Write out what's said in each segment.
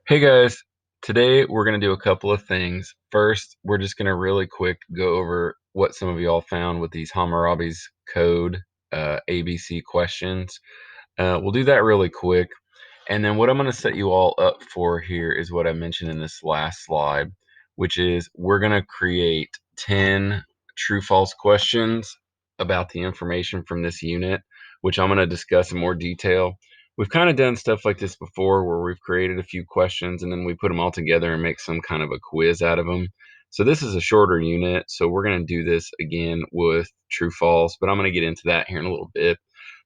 Hey guys, today we're going to do a couple of things. First, we're just going to really quick go over what some of y'all found with these Hammurabi's code ABC questions. We'll do that really quick. And then what I'm going to set you all up for here is what I mentioned in this last slide, which is we're going to create 10 true false questions about the information from this unit, which I'm going to discuss in more detail. We've kind of done stuff like this before where we've created a few questions and then we put them all together and make some kind of a quiz out of them. So this is a shorter unit, so we're going to do this again with true false, but I'm going to get into that here in a little bit.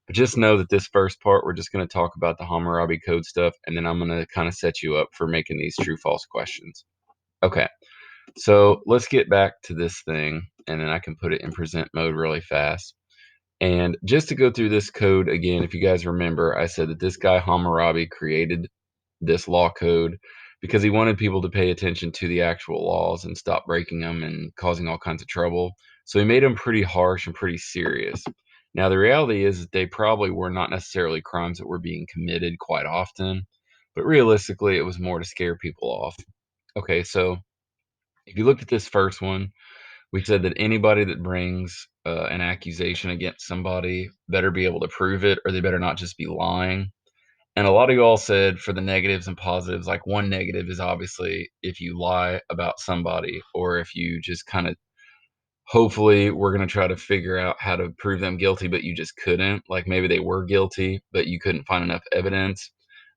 But just know that this first part, we're just going to talk about the Hammurabi code stuff, and then I'm going to kind of set you up for making these true false questions. Okay, so let's get back to this thing, and then I can put it in present mode really fast. And just to go through this code again, if you guys remember, I said that this guy Hammurabi created this law code because he wanted people to pay attention to the actual laws and stop breaking them and causing all kinds of trouble. So he made them pretty harsh and pretty serious. Now, the reality is that they probably were not necessarily crimes that were being committed quite often, but realistically, it was more to scare people off. Okay, so if you look at this first one, we said that anybody that brings an accusation against somebody better be able to prove it, or they better not just be lying. And a lot of you all said for the negatives and positives, like one negative is obviously if you lie about somebody, or if you just kind of, hopefully, we're going to try to figure out how to prove them guilty, but you just couldn't. Like maybe they were guilty, but you couldn't find enough evidence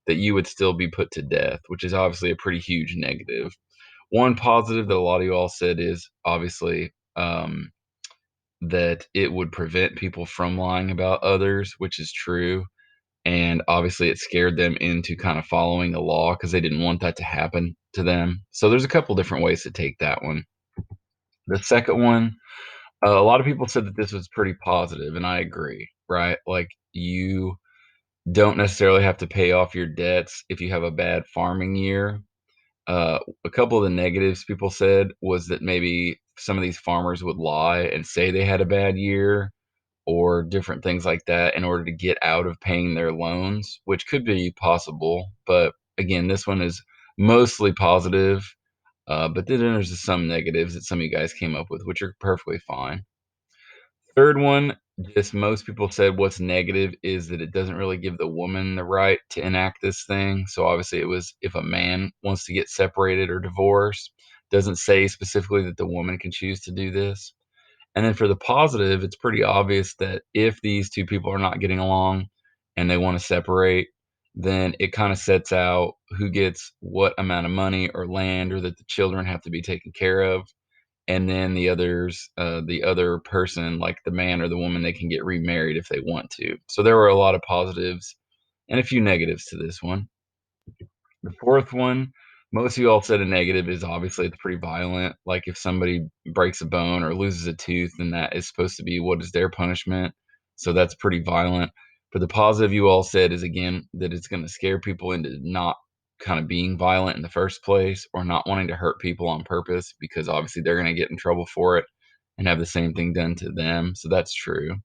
that you would still be put to death, which is obviously a pretty huge negative. One positive that a lot of you all said is obviously that it would prevent people from lying about others, which is true. And obviously, it scared them into kind of following the law because they didn't want that to happen to them. So there's a couple different ways to take that one. The second one, a lot of people said that this was pretty positive, and I agree, right? Like, you don't necessarily have to pay off your debts if you have a bad farming year. A couple of the negatives people said was that maybe some of these farmers would lie and say they had a bad year or different things like that in order to get out of paying their loans, which could be possible. But again, this one is mostly positive. But then there's some negatives that some of you guys came up with, which are perfectly fine. Third one, just most people said what's negative is that it doesn't really give the woman the right to enact this thing. So obviously it was if a man wants to get separated or divorced, doesn't say specifically that the woman can choose to do this. And then for the positive, it's pretty obvious that if these two people are not getting along and they want to separate, then it kind of sets out who gets what amount of money or land, or that the children have to be taken care of. And then the other person, like the man or the woman, they can get remarried if they want to. So there were a lot of positives and a few negatives to this one. The fourth one, most of you all said a negative is obviously it's pretty violent. Like if somebody breaks a bone or loses a tooth, then that is supposed to be what is their punishment. So that's pretty violent. But the positive you all said is again that it's going to scare people into not kind of being violent in the first place or not wanting to hurt people on purpose because obviously they're going to get in trouble for it and have the same thing done to them. So that's true.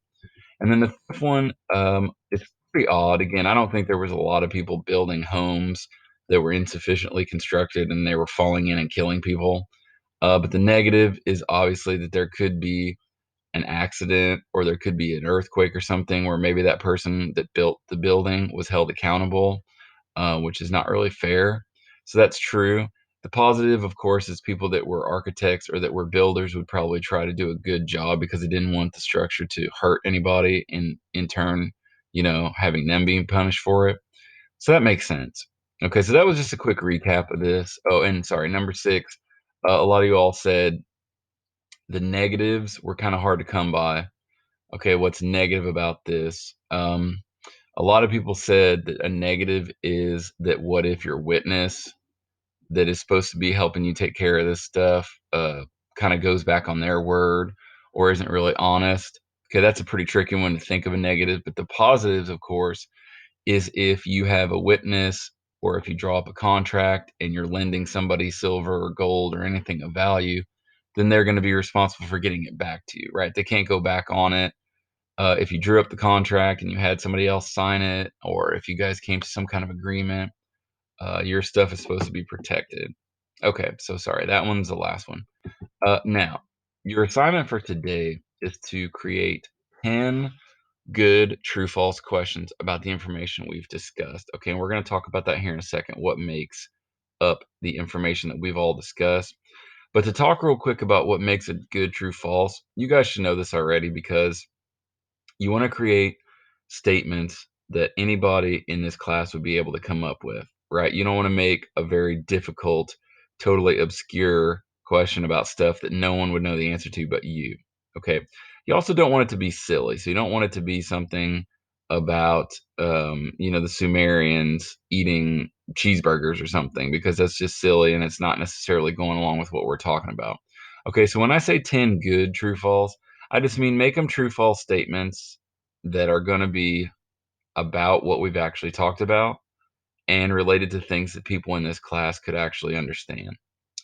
And then the fifth one, it's pretty odd. Again, I don't think there was a lot of people building homes that were insufficiently constructed and they were falling in and killing people. But the negative is obviously that there could be an accident or there could be an earthquake or something where maybe that person that built the building was held accountable, which is not really fair. So that's true. The positive, of course, is people that were architects or that were builders would probably try to do a good job because they didn't want the structure to hurt anybody, and in turn, having them being punished for it. So that makes sense. Okay, so that was just a quick recap of this. Oh, and sorry, number six. A lot of you all said the negatives were kind of hard to come by. Okay, what's negative about this? A lot of people said that a negative is that what if your witness that is supposed to be helping you take care of this stuff kind of goes back on their word or isn't really honest? Okay, that's a pretty tricky one to think of a negative. But the positives, of course, is if you have a witness or if you draw up a contract and you're lending somebody silver or gold or anything of value, then they're going to be responsible for getting it back to you, right? They can't go back on it. If you drew up the contract and you had somebody else sign it, or if you guys came to some kind of agreement, Your stuff is supposed to be protected. Okay, so sorry, that one's the last one. Now, your assignment for today is to create 10 good true false questions about the information we've discussed. Okay, and we're going to talk about that here in a second, what makes up the information that we've all discussed. But to talk real quick about what makes a good true false, you guys should know this already because you want to create statements that anybody in this class would be able to come up with, right? You don't want to make a very difficult, totally obscure question about stuff that no one would know the answer to but you. Okay. You also don't want it to be silly. So you don't want it to be something about, the Sumerians eating cheeseburgers or something because that's just silly and it's not necessarily going along with what we're talking about. Okay. So when I say 10 good true false, I just mean make them true false statements that are going to be about what we've actually talked about and related to things that people in this class could actually understand.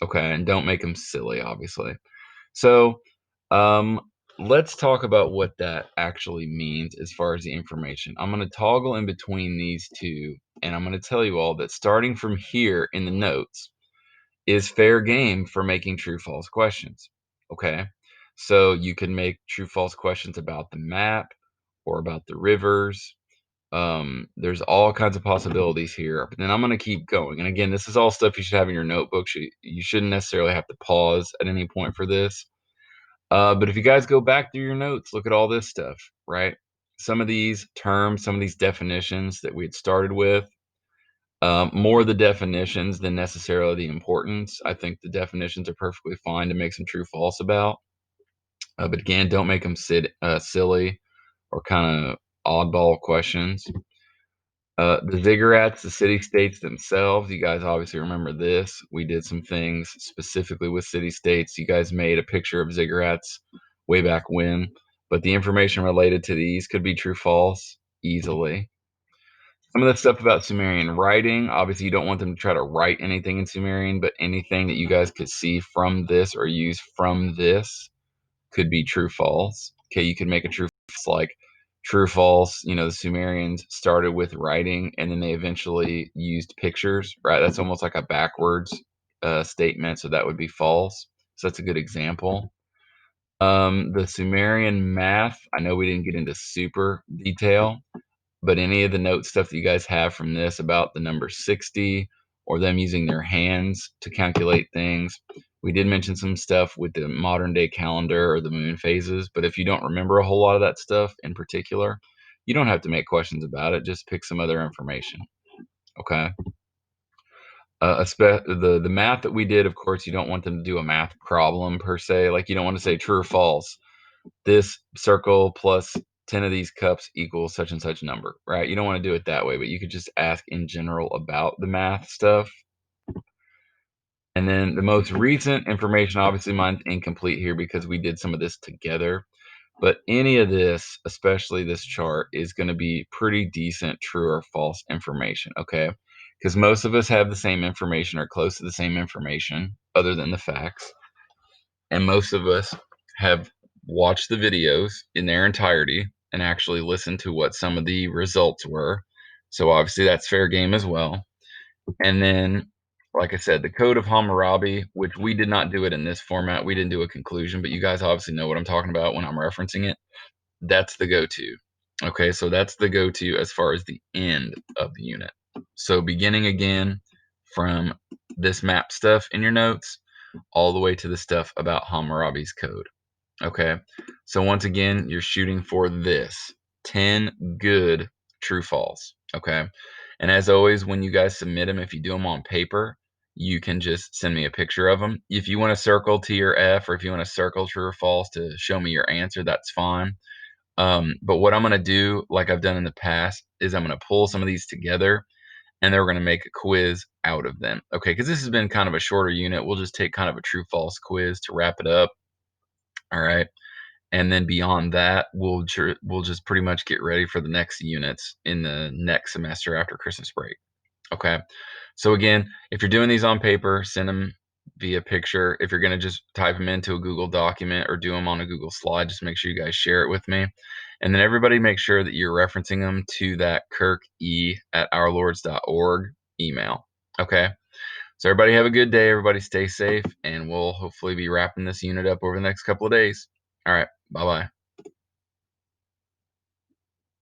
Okay, and don't make them silly, obviously. So, um, let's talk about what that actually means as far as the information. I'm going to toggle in between these two, and I'm going to tell you all that starting from here in the notes, is fair game for making true false questions. Okay. So you can make true false questions about the map or about the rivers. There's all kinds of possibilities here. But then I'm going to keep going. And again, this is all stuff you should have in your notebooks. You shouldn't necessarily have to pause at any point for this. But if you guys go back through your notes, look at all this stuff, right? Some of these terms, some of these definitions that we had started with, more the definitions than necessarily the importance. I think the definitions are perfectly fine to make some true false about. But again, don't make them silly or kind of oddball questions. The ziggurats, the city states themselves, you guys obviously remember this. We did some things specifically with city states. You guys made a picture of ziggurats way back when, but the information related to these could be true false easily. Some of the stuff about Sumerian writing, obviously, you don't want them to try to write anything in Sumerian, but anything that you guys could see from this or use from this could be true false. Okay, you could make a true false like true false. The Sumerians started with writing and then they eventually used pictures, right? That's almost like a backwards statement, so that would be false. So that's a good example. The Sumerian math, I know we didn't get into super detail, but any of the note stuff that you guys have from this about the number 60 or them using their hands to calculate things, we did mention some stuff with the modern day calendar or the moon phases. But if you don't remember a whole lot of that stuff in particular, you don't have to make questions about it. Just pick some other information. Okay. The math that we did, of course, you don't want them to do a math problem per se. Like you don't want to say true or false, this circle plus 10 of these cups equals such and such number, right? You don't want to do it that way, but you could just ask in general about the math stuff. And then the most recent information, obviously mine's incomplete here because we did some of this together, but any of this, especially this chart, is going to be pretty decent true or false information, okay? Because most of us have the same information or close to the same information other than the facts. And most of us have watched the videos in their entirety and actually listened to what some of the results were. So obviously that's fair game as well. And then, like I said, the Code of Hammurabi, which we did not do it in this format. We didn't do a conclusion, but you guys obviously know what I'm talking about when I'm referencing it. That's the go-to. Okay, so that's the go-to as far as the end of the unit. So beginning again from this map stuff in your notes all the way to the stuff about Hammurabi's code. Okay. So once again, you're shooting for this 10 good true false. Okay. And as always, when you guys submit them, if you do them on paper, you can just send me a picture of them. If you want to circle T or F, or if you want to circle true or false to show me your answer, that's fine. But what I'm going to do, like I've done in the past, is I'm going to pull some of these together and then we're going to make a quiz out of them. Okay, because this has been kind of a shorter unit. We'll just take kind of a true false quiz to wrap it up. All right. And then beyond that, we'll just pretty much get ready for the next units in the next semester after Christmas break. Okay. So again, if you're doing these on paper, send them via picture. If you're going to just type them into a Google document or do them on a Google slide, just make sure you guys share it with me. And then everybody make sure that you're referencing them to that kirke@ourlords.org email. Okay. So everybody have a good day. Everybody stay safe, and we'll hopefully be wrapping this unit up over the next couple of days. All right. Bye bye.